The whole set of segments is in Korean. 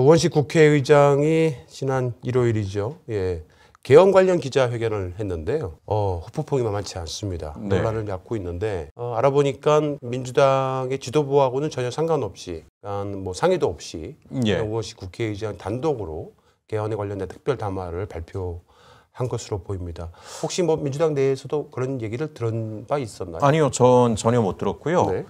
우원식 국회의장이 지난 일요일이죠. 예. 개헌 관련 기자회견을 했는데요. 후폭풍이 만만치 않습니다. 네. 논란을 낳고 있는데 알아보니까 민주당의 지도부하고는 전혀 상관없이, 뭐 상의도 없이 우원식 국회의장 단독으로 개헌에 관련된 특별 담화를 발표한 것으로 보입니다. 혹시 뭐 민주당 내에서도 그런 얘기를 들은 바 있었나요? 아니요, 전 전혀 못 들었고요. 네.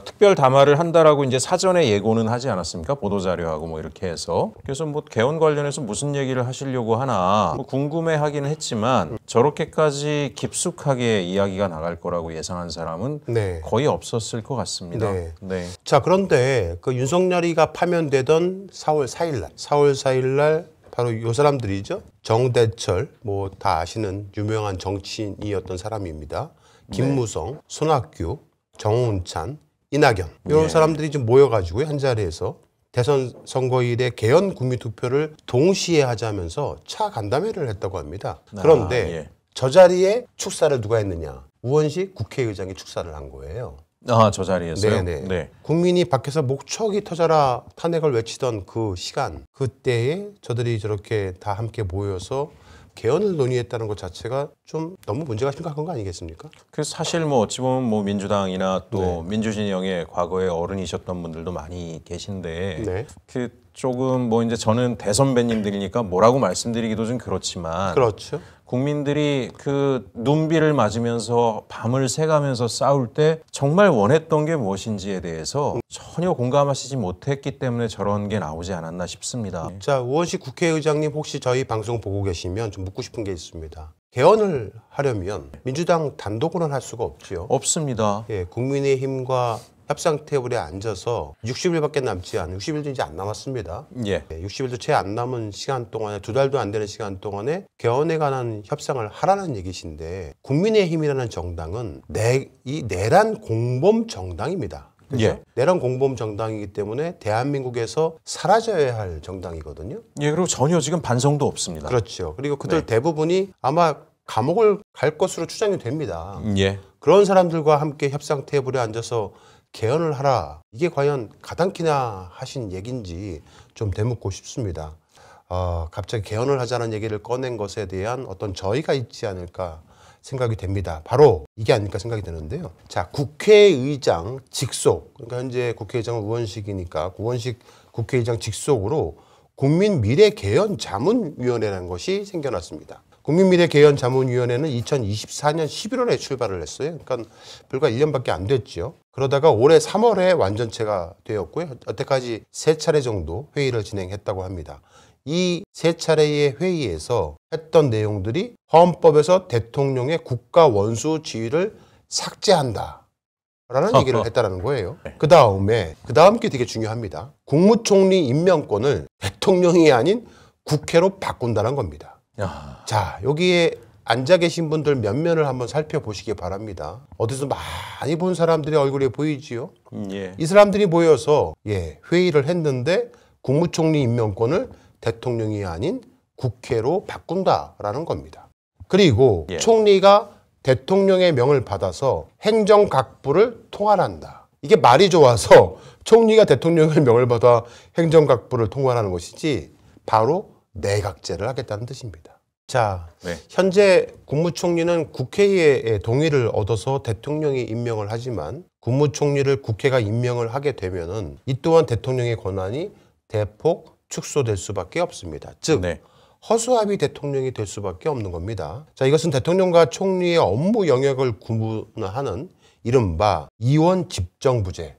특별 담화를 한다라고 이제 사전에 예고는 하지 않았습니까? 보도자료하고 뭐 이렇게 해서. 그래서 뭐 개헌 관련해서 무슨 얘기를 하시려고 하나 뭐 궁금해하기는 했지만 저렇게까지 깊숙하게 이야기가 나갈 거라고 예상한 사람은 네. 거의 없었을 것 같습니다. 네. 네. 자, 그런데 그 윤석열이가 파면되던 4월 4일 날 바로 이 사람들이죠. 정대철, 뭐 다 아시는 유명한 정치인이었던 사람입니다. 김무성, 손학규, 정운찬, 이낙연 이런 사람들이 좀 모여가지고 한 자리에서 대선 선거일에 개헌 국민투표를 동시에 하자면서 차 간담회를 했다고 합니다. 그런데 저 자리에 축사를 누가 했느냐? 우원식 국회의장이 축사를 한 거예요. 저 자리에서요? 네네. 네. 국민이 밖에서 목척이 터져라 탄핵을 외치던 그 시간, 그때에 저들이 저렇게 다 함께 모여서 개헌을 논의했다는 것 자체가 좀 너무 문제가 심각한 거 아니겠습니까? 그래서 사실 뭐 어찌 보면 뭐 민주당이나 또 민주진영의 과거에 어른이셨던 분들도 많이 계신데 그 조금 뭐 이제 저는 대선배님들이니까 뭐라고 말씀드리기도 좀 그렇지만 그렇죠. 국민들이 그 눈비를 맞으면서 밤을 새가면서 싸울 때 정말 원했던 게 무엇인지에 대해서 전혀 공감하시지 못했기 때문에 저런 게 나오지 않았나 싶습니다. 자, 우원식 국회의장님 혹시 저희 방송 보고 계시면 좀 묻고 싶은 게 있습니다. 개헌을 하려면 민주당 단독으로는 할 수가 없지요. 없습니다. 예, 국민의힘과 협상 테이블에 앉아서 60일밖에 남지 않은 60일도 이제 안 남았습니다. 60일도 채 안 남은 시간 동안에 2달도 안 되는 시간 동안에 개헌에 관한 협상을 하라는 얘기신데 국민의힘이라는 정당은 이 내란 공범 정당입니다. 그렇죠? 내란 공범 정당이기 때문에 대한민국에서 사라져야 할 정당이거든요. 그리고 전혀 지금 반성도 없습니다. 그렇죠. 그리고 그들 대부분이 아마 감옥을 갈 것으로 추정이 됩니다. 그런 사람들과 함께 협상 테이블에 앉아서 개헌을 하라. 이게 과연 가당키나 하신 얘기인지 좀 되묻고 싶습니다. 갑자기 개헌을 하자는 얘기를 꺼낸 것에 대한 어떤 저의가 있지 않을까 생각이 됩니다. 바로 이게 아닐까 생각이 드는데요. 자, 국회의장 직속, 그러니까 현재 국회의장은 우원식이니까 우원식 국회의장 직속으로 국민미래개헌자문위원회라는 것이 생겨났습니다. 국민미래개헌자문위원회는 2024년 11월에 출발을 했어요. 그러니까 불과 1년밖에 안 됐죠. 그러다가 올해 3월에 완전체가 되었고요. 여태까지 3차례 정도 회의를 진행했다고 합니다. 이 3차례의 회의에서 했던 내용들이 헌법에서 대통령의 국가 원수 지위를 삭제한다 라는 얘기를 했다는 거예요. 그 다음 게 되게 중요합니다. 국무총리 임명권을 대통령이 아닌 국회로 바꾼다는 겁니다. 자, 여기에 앉아 계신 분들 면면을 한번 살펴보시기 바랍니다. 어디서 많이 본 사람들의 얼굴이 보이지요? 이 사람들이 모여서 회의를 했는데 국무총리 임명권을 대통령이 아닌 국회로 바꾼다라는 겁니다. 그리고 총리가 대통령의 명을 받아서 행정각부를 통할한다. 이게 말이 좋아서 총리가 대통령의 명을 받아 행정각부를 통할하는 것이지 바로 내각제를 하겠다는 뜻입니다. 자, 현재 국무총리는 국회의 동의를 얻어서 대통령이 임명을 하지만 국무총리를 국회가 임명을 하게 되면은 이 또한 대통령의 권한이 대폭 축소될 수밖에 없습니다. 즉 허수아비 대통령이 될 수밖에 없는 겁니다. 자, 이것은 대통령과 총리의 업무 영역을 구분하는 이른바 이원 집정부제.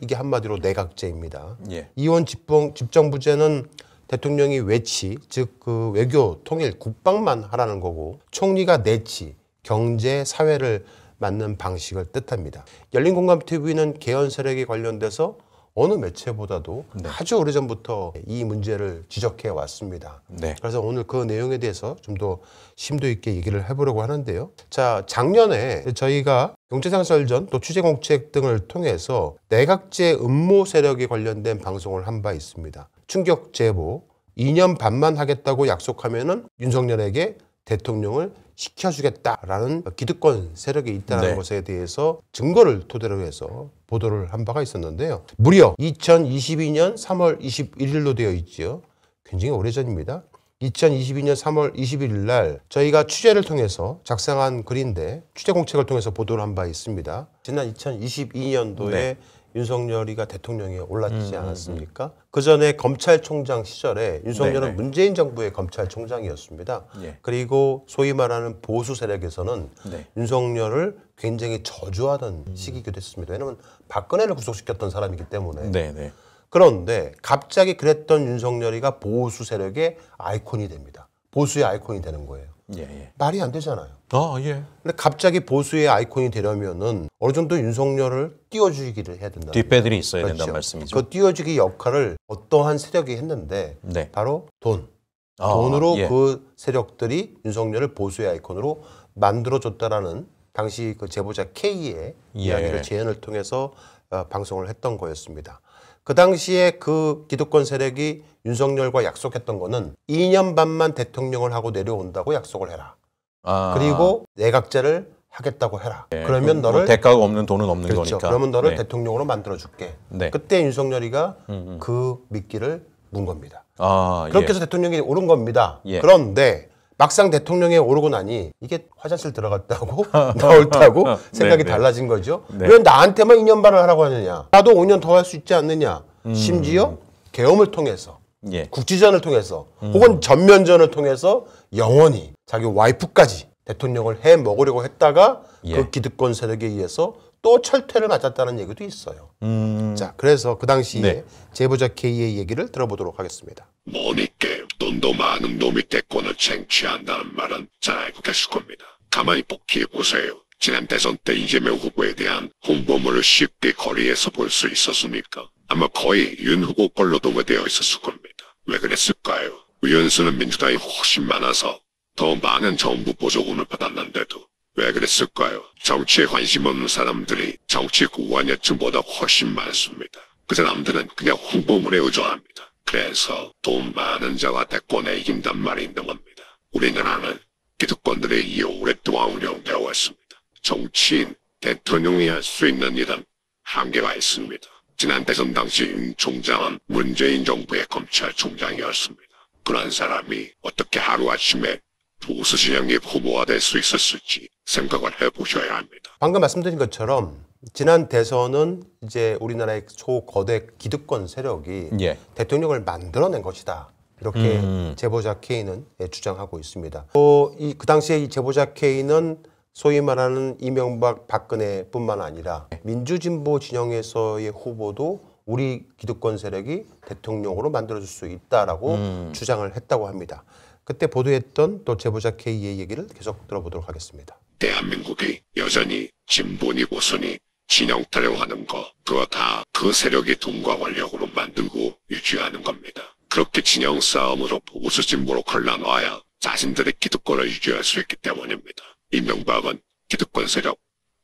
이게 한마디로 내각제입니다. 이원 집정부제는 대통령이 외치, 즉 그 외교, 통일, 국방만 하라는 거고 총리가 내치, 경제, 사회를 맡는 방식을 뜻합니다. 열린공감TV는 개헌 세력에 관련돼서 어느 매체보다도 아주 오래전부터 이 문제를 지적해 왔습니다. 그래서 오늘 그 내용에 대해서 좀 더 심도 있게 얘기를 해보려고 하는데요. 자, 작년에 저희가 경제상설전 또 취재공책 등을 통해서 내각제 음모 세력에 관련된 방송을 한 바 있습니다. 충격 제보, 2년 반만 하겠다고 약속하면은 윤석열에게 대통령을 시켜주겠다라는 기득권 세력이 있다는 네. 것에 대해서 증거를 토대로 해서 보도를 한 바가 있었는데요. 무려 2022년 3월 21일로 되어 있죠. 굉장히 오래전입니다. 2022년 3월 21일 날 저희가 취재를 통해서 작성한 글인데 취재 공책을 통해서 보도를 한 바 있습니다. 지난 2022년도에 네. 윤석열이가 대통령에 올랐지 않았습니까? 그 전에 검찰총장 시절에 윤석열은 네. 문재인 정부의 검찰총장이었습니다. 예. 그리고 소위 말하는 보수 세력에서는 네. 윤석열을 굉장히 저주하던 시기이기도 했습니다. 왜냐하면 박근혜를 구속시켰던 사람이기 때문에. 네, 네. 그런데 갑자기 그랬던 윤석열이가 보수 세력의 아이콘이 됩니다. 보수의 아이콘이 되는 거예요. 예, 예. 말이 안 되잖아요. 아, 예. 근데 갑자기 보수의 아이콘이 되려면은 어느 정도 윤석열을 띄워주기를 해야 된다. 뒷배들이 있어야 그렇죠. 된다는 말씀이죠. 그 띄워주기 역할을 어떠한 세력이 했는데 네. 바로 돈. 아, 돈으로 예. 그 세력들이 윤석열을 보수의 아이콘으로 만들어줬다라는 당시 그 제보자 K의 예. 이야기를 재연을 통해서 방송을 했던 거였습니다. 그 당시에 그 기득권 세력이 윤석열과 약속했던 거는 2년 반만 대통령을 하고 내려온다고 약속을 해라. 아, 그리고 내각제를 하겠다고 해라. 예. 그러면 뭐 너를 대가가 없는 돈은 없는 그렇죠. 거니까. 그러면 너를 네. 대통령으로 만들어줄게. 네. 그때 윤석열이가 그 미끼를 문 겁니다. 아, 그렇게 예. 해서 대통령이 오른 겁니다. 예. 그런데 막상 대통령에 오르고 나니 이게 화장실 들어갔다고 나올다고 생각이 네. 달라진 거죠. 네. 왜 나한테만 2년 반을 하라고 하느냐. 나도 5년 더 할 수 있지 않느냐. 심지어 계엄을 통해서 예. 국지전을 통해서 혹은 전면전을 통해서 영원히 자기 와이프까지 대통령을 해 먹으려고 했다가 예. 그 기득권 세력에 의해서 또 철퇴를 맞았다는 얘기도 있어요. 자, 그래서 그 당시에 네. 제보자 K의 얘기를 들어보도록 하겠습니다. 뭐니께 돈도 많은 놈이 대권을 쟁취한다는 말은 잘 알고 계실 겁니다. 가만히 복귀해 보세요. 지난 대선 때 이재명 후보에 대한 홍보물을 쉽게 거리에서 볼 수 있었습니까? 아마 거의 윤 후보 걸로 도배되어 있었을 겁니다. 왜 그랬을까요? 의원수는 민주당이 훨씬 많아서 더 많은 정부 보조금을 받았는데도 왜 그랬을까요? 정치에 관심 없는 사람들이 정치 구원여층보다 훨씬 많습니다. 그 사람들은 그냥 홍보물에 의존합니다. 그래서 돈 많은 자가 대권에 이긴단 말이 있는 겁니다. 우리나라는 기득권들에 의해 오랫동안 운영되어 왔습니다. 정치인, 대통령이 할 수 있는 일은 한계가 있습니다. 지난 대선 당시 윤 총장은 문재인 정부의 검찰총장이었습니다. 그런 사람이 어떻게 하루아침에 보수 진영의 후보가 될 수 있었을지 생각을 해보셔야 합니다. 방금 말씀드린 것처럼 지난 대선은 이제 우리나라의 초거대 기득권 세력이 예. 대통령을 만들어낸 것이다. 이렇게 제보자 K는 주장하고 있습니다. 그 당시에 이 제보자 K는 소위 말하는 이명박, 박근혜뿐만 아니라 민주진보 진영에서의 후보도 우리 기득권 세력이 대통령으로 만들어줄 수 있다라고 주장을 했다고 합니다. 그때 보도했던 또 제보자 K의 얘기를 계속 들어보도록 하겠습니다. 대한민국이 여전히 진보니 보수니 진영 타령하는 거 그거 다 그 세력이 돈과 권력으로 만들고 유지하는 겁니다. 그렇게 진영 싸움으로 보수 진보로 갈라놔야 자신들의 기득권을 유지할 수 있기 때문입니다. 이명박은 기득권 세력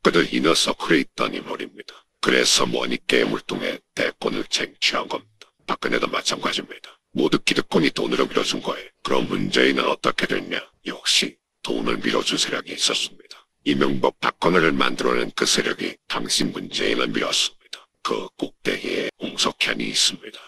그들 이너서클에 있던 인물입니다. 그래서 머니 게임을 통해 대권을 쟁취한 겁니다. 박근혜도 마찬가지입니다. 모두 기득권이 돈으로 밀어준 거예요. 그럼 문재인은 어떻게 됐냐? 역시 돈을 밀어준 세력이 있었습니다. 이명박 박근혜를 만들어낸 그 세력이 당시 문재인을 밀었습니다. 그 꼭대기에 홍석현이 있습니다.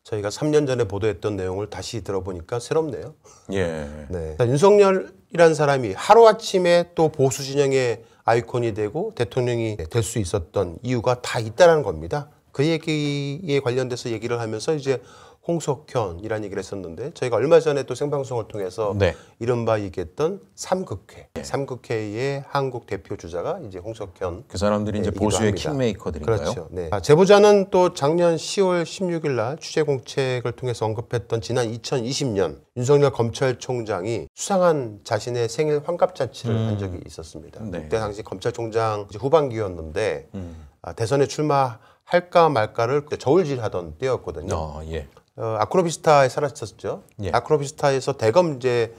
저희가 3년 전에 보도했던 내용을 다시 들어보니까 새롭네요. 예. 네. 윤석열이라는 사람이 하루아침에 또 보수 진영의 아이콘이 되고 대통령이 될 수 있었던 이유가 다 있다는 겁니다. 그 얘기에 관련돼서 얘기를 하면서 이제 홍석현이라는 얘기를 했었는데 저희가 얼마 전에 또 생방송을 통해서 네. 이른바 얘기했던 삼극회, 삼극회의 한국 대표 주자가 이제 홍석현. 그 사람들이 이제 이기도 보수의 합니다. 킹메이커들인가요? 그렇죠. 네. 제보자는 또 작년 10월 16일 날 취재 공책을 통해서 언급했던 지난 2020년 윤석열 검찰총장이 수상한 자신의 생일 환갑잔치를 한 적이 있었습니다. 네. 그때 당시 검찰총장 이제 후반기였는데 대선에 출마할까 말까를 저울질하던 때였거든요. 예. 아크로비스타에 살았었죠. 예. 아크로비스타에서 대검 이제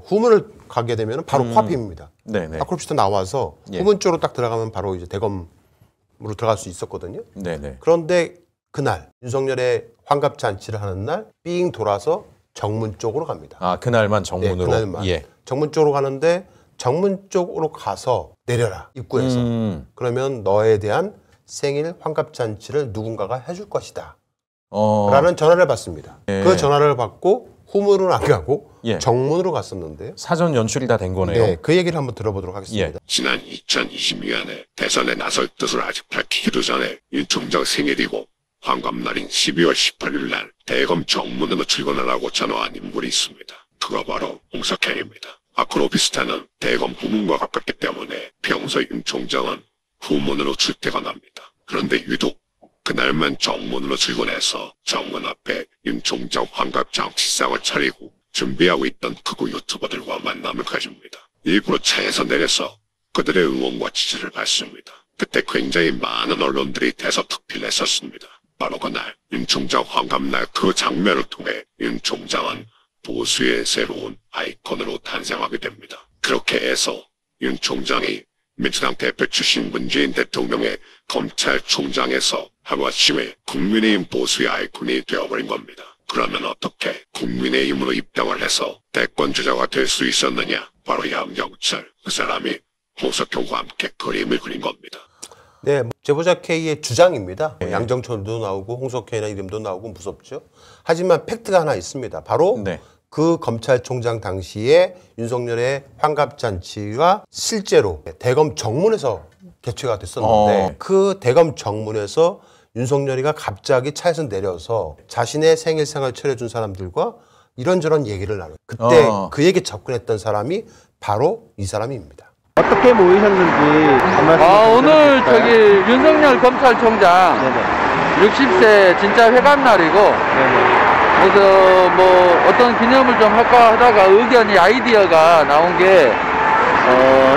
후문을 가게 되면 바로 코앞입니다. 네네. 아크로비스타 나와서 예. 후문 쪽으로 딱 들어가면 바로 이제 대검으로 들어갈 수 있었거든요. 네네. 그런데 그날 윤석열의 환갑잔치를 하는 날 삥 돌아서 정문 쪽으로 갑니다. 아, 그날만 정문으로. 그날만 예. 정문 쪽으로 가는데 정문 쪽으로 가서 내려라 입구에서. 그러면 너에 대한 생일 환갑잔치를 누군가가 해줄 것이다. 라는 전화를 받습니다. 예. 그 전화를 받고 후문은 안 가고 예. 정문으로 갔었는데요. 사전 연출이 다 된 거네요. 네, 그 얘기를 한번 들어보도록 하겠습니다. 지난 2022년에 대선에 나설 뜻을 아직 밝히기도 전에 윤 총장 생일이고 환갑날인 12월 18일 날 대검 정문으로 출근하라고 전화한 인물이 있습니다. 그가 바로 홍석현입니다. 아크로비스타는 대검 후문과 가깝기 때문에 평소 윤 총장은 후문으로 출퇴근합니다. 그런데 유독 그날만 정문으로 출근해서 정문 앞에 윤 총장 환갑 장치상을 차리고 준비하고 있던 극우 유튜버들과 만남을 가집니다. 일부러 차에서 내려서 그들의 응원과 지지를 받습니다. 그때 굉장히 많은 언론들이 대서특필을 했었습니다. 바로 그날 윤 총장 환갑날 그 장면을 통해 윤 총장은 보수의 새로운 아이콘으로 탄생하게 됩니다. 그렇게 해서 윤 총장이 민주당 대표 출신 문재인 대통령의 검찰총장에서 하루아침에 국민의힘 보수의 아이콘이 되어버린 겁니다. 그러면 어떻게 국민의힘으로 입당을 해서 대권 주자가 될 수 있었느냐? 바로 양경철, 그 사람이 홍석현과 함께 그림을 그린 겁니다. 네, 제보자 K의 주장입니다. 양정철도 나오고 홍석현이라는 이름도 나오고 무섭죠. 하지만 팩트가 하나 있습니다. 바로 네. 그 검찰총장 당시에 윤석열의 환갑잔치가 실제로 대검 정문에서 개최가 됐었는데 그 대검 정문에서 윤석열이가 갑자기 차에서 내려서 자신의 생일상을 차려준 사람들과 이런저런 얘기를 나눠요. 그때 그에게 접근했던 사람이 바로 이 사람입니다. 어떻게 모이셨는지 한 말씀 오늘 저기 윤석열 검찰총장 네네. 60세 진짜 회감날이고 네네. 그래서 뭐 어떤 기념을 좀 할까 하다가 의견이 아이디어가 나온 게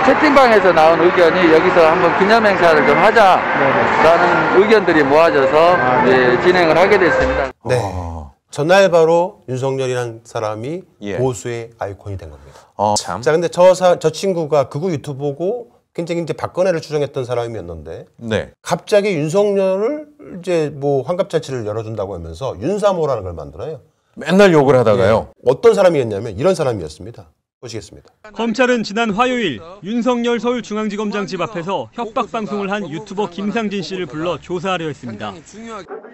채팅방에서 나온 의견이 여기서 한번 기념 행사를 좀 하자라는 의견들이 모아져서 이제 진행을 하게 됐습니다. 네. 전날 바로 윤석열이라는 사람이 예. 보수의 아이콘이 된 겁니다. 참. 자, 근데 저 친구가 극우 유튜버고 굉장히 이제 박근혜를 추종했던 사람이었는데 네. 갑자기 윤석열을 이제 뭐 환갑잔치를 열어준다고 하면서 윤사모라는 걸 만들어요. 맨날 욕을 하다가요. 어떤 사람이었냐면 이런 사람이었습니다. 보시겠습니다. 검찰은 지난 화요일 윤석열 서울중앙지검장 집 앞에서 협박 방송을 한 유튜버 김상진 씨를 불러 조사하려 했습니다.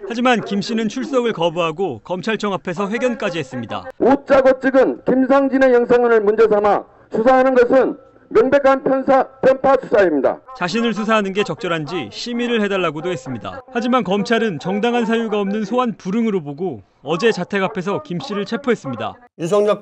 하지만 김 씨는 출석을 거부하고 검찰청 앞에서 회견까지 했습니다. 웃자고 찍은 김상진의 영상을 문제 삼아 수사하는 것은 명백한 편파 수사입니다. 자신을 수사하는 게 적절한지 심의를 해달라고도 했습니다. 하지만 검찰은 정당한 사유가 없는 소환 불응으로 보고 어제 자택 앞에서 김 씨를 체포했습니다. 윤석열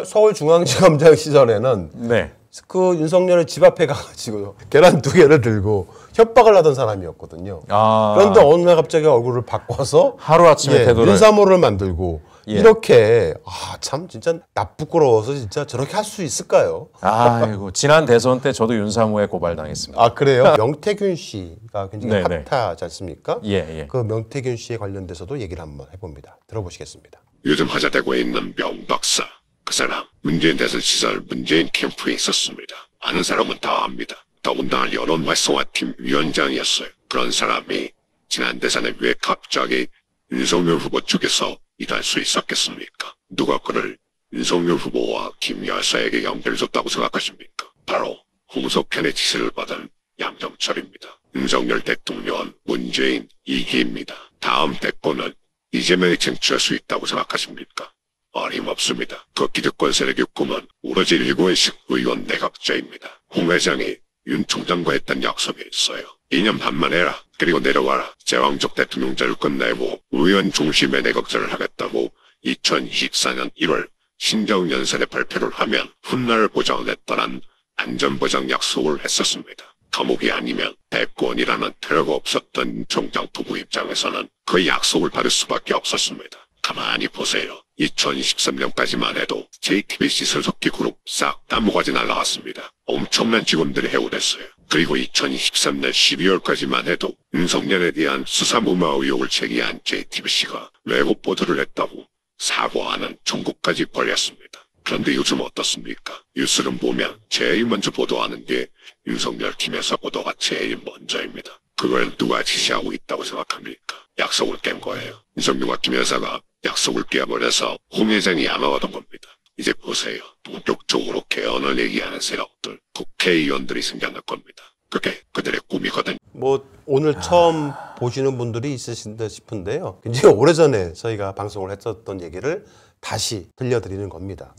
서울중앙지검장 시절에는 네. 그 윤석열의 집 앞에 가가지고 계란 2개를 들고 협박을 하던 사람이었거든요. 그런데 어느 날 갑자기 얼굴을 바꿔서 하루아침에 태도를. 윤사모를 만들고 예. 이렇게 참 진짜 나쁘고러워서 진짜 저렇게 할 수 있을까요? 아이고 지난 대선 때 저도 윤사모에 고발당했습니다. 아 그래요? 명태균 씨가 굉장히 네네. 핫하지 않습니까? 예. 그 명태균 씨에 관련돼서도 얘기를 한번 해봅니다. 들어보시겠습니다. 요즘 화제되고 있는 명 박사. 그 사람 문재인 대선 시절 문재인 캠프에 있었습니다. 아는 사람은 다 압니다. 더군다나 여론 활성화팀 위원장이었어요. 그런 사람이 지난 대선에 왜 갑자기 윤석열 후보 쪽에서 일할 수 있었겠습니까? 누가 그를 윤석열 후보와 김 여사에게 연결해줬다고 생각하십니까? 바로 홍석현의 지시를 받은 양정철입니다. 윤석열 대통령은 문재인 2기입니다. 다음 대권은 이재명이 쟁취할 수 있다고 생각하십니까? 어림없습니다. 그 기득권 세력의 꿈은 오로지 일본식 의원 내각제입니다. 홍 회장이 윤 총장과 했던 약속이 있어요. 2년 반만 해라. 그리고 내려와라. 제왕적 대통령제를 끝내고 의원 중심의 내각제를 하겠다고 2024년 1월 신정연설에 발표를 하면 훗날 보장했다는 안전보장 약속을 했었습니다. 감옥이 아니면 대권이라는 테러가 없었던 윤 총장 부부 입장에서는 그 약속을 받을 수밖에 없었습니다. 가만히 보세요. 2023년까지만 해도 JTBC 소속기 그룹 싹 다 모가지 날라갔습니다. 엄청난 직원들이 해고됐어요. 그리고 2023년 12월까지만 해도 윤석열에 대한 수사무마 의혹을 제기한 JTBC가 외국 보도를 했다고 사과하는 청구까지 벌였습니다. 그런데 요즘 어떻습니까? 뉴스를 보면 제일 먼저 보도하는 게 윤석열 팀에서 보도가 제일 먼저입니다. 그걸 누가 지시하고 있다고 생각합니까? 약속을 깬 거예요. 윤석열과 김 여사가 약속을 깨버려서 홍 회장이 양호하던 겁니다. 이제 보세요. 본격적으로 개헌을 얘기하는 세력들, 국회의원들이 생겨날 겁니다. 그게 그들의 꿈이거든요. 뭐 오늘 처음 보시는 분들이 있으신 듯 싶은데요. 굉장히 오래전에 저희가 방송을 했었던 얘기를 다시 들려드리는 겁니다.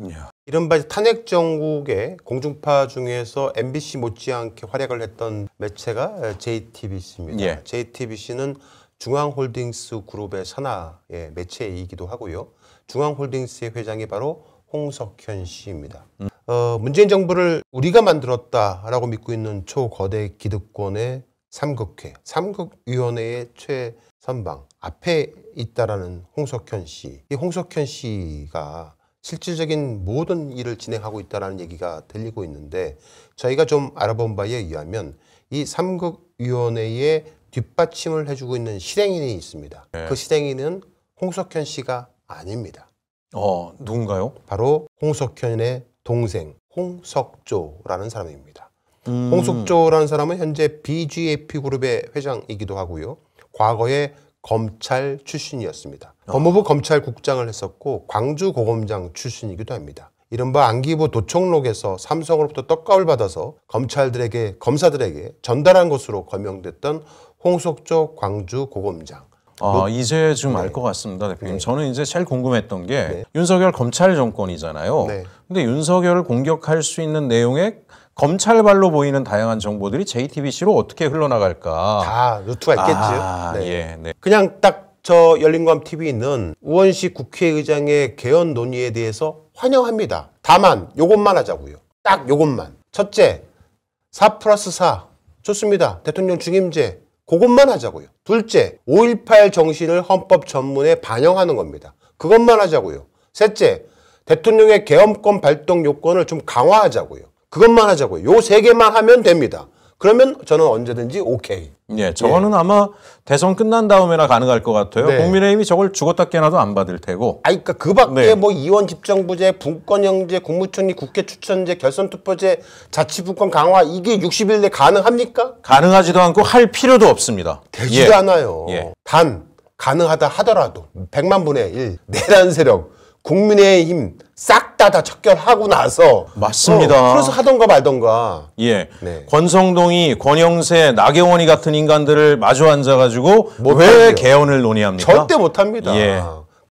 이른바 탄핵 정국의 공중파 중에서 MBC 못지않게 활약을 했던 매체가 JTBC입니다. 예. JTBC는 중앙홀딩스 그룹의 산하의 매체이기도 하고요. 중앙홀딩스의 회장이 바로 홍석현 씨입니다. 문재인 정부를 우리가 만들었다라고 믿고 있는 초거대 기득권의 삼극회, 삼극위원회의 최선방 앞에 있다라는 홍석현 씨. 이 홍석현 씨가 실질적인 모든 일을 진행하고 있다는 얘기가 들리고 있는데 저희가 좀 알아본 바에 의하면 이 삼극위원회의 뒷받침을 해주고 있는 실행인이 있습니다. 그 실행인은 홍석현 씨가 아닙니다. 누군가요? 바로 홍석현의 동생 홍석조라는 사람입니다. 홍석조라는 사람은 현재 BGAP 그룹의 회장이기도 하고요. 과거에 검찰 출신이었습니다. 법무부 검찰국장을 했었고 광주고검장 출신이기도 합니다. 이른바 안기부 도청록에서 삼성으로부터 떡값을 받아서 검사들에게 전달한 것으로 거명됐던 홍석조 광주고검장. 이제 좀 알 것 같습니다, 대표님. 저는 이제 제일 궁금했던 게 윤석열 검찰 정권이잖아요. 근데 윤석열을 공격할 수 있는 내용의 검찰발로 보이는 다양한 정보들이 JTBC로 어떻게 흘러나갈까? 다 루트가 있겠죠. 네. 그냥 딱 저 열린광 TV는 우원식 국회의장의 개헌 논의에 대해서 환영합니다. 다만 요것만 하자고요. 딱 요것만. 첫째, 4+4 좋습니다. 대통령 중임제 그것만 하자고요. 둘째, 5.18 정신을 헌법 전문에 반영하는 겁니다. 그것만 하자고요. 셋째, 대통령의 계엄권 발동 요건을 좀 강화하자고요. 그것만 하자고요. 요 세 개만 하면 됩니다. 그러면 저는 언제든지 오케이. 저거는 아마 대선 끝난 다음에나 가능할 것 같아요. 국민의힘이 저걸 죽었다 깨나도 안 받을 테고. 그러니까 그 밖에 뭐 이원 집정부제, 분권형제, 국무총리, 국회 추천제, 결선투표제, 자치분권 강화 이게 60일 내 가능합니까? 가능하지도 않고 할 필요도 없습니다. 되지도 않아요. 단 가능하다 하더라도 100만 분의 1 내란 세력 국민의힘 싹 다 척결하고 나서 맞습니다. 그래서 하던가 말던가. 권성동이, 권영세, 나경원이 같은 인간들을 마주 앉아가지고 왜 개헌을 논의합니까? 절대 못합니다.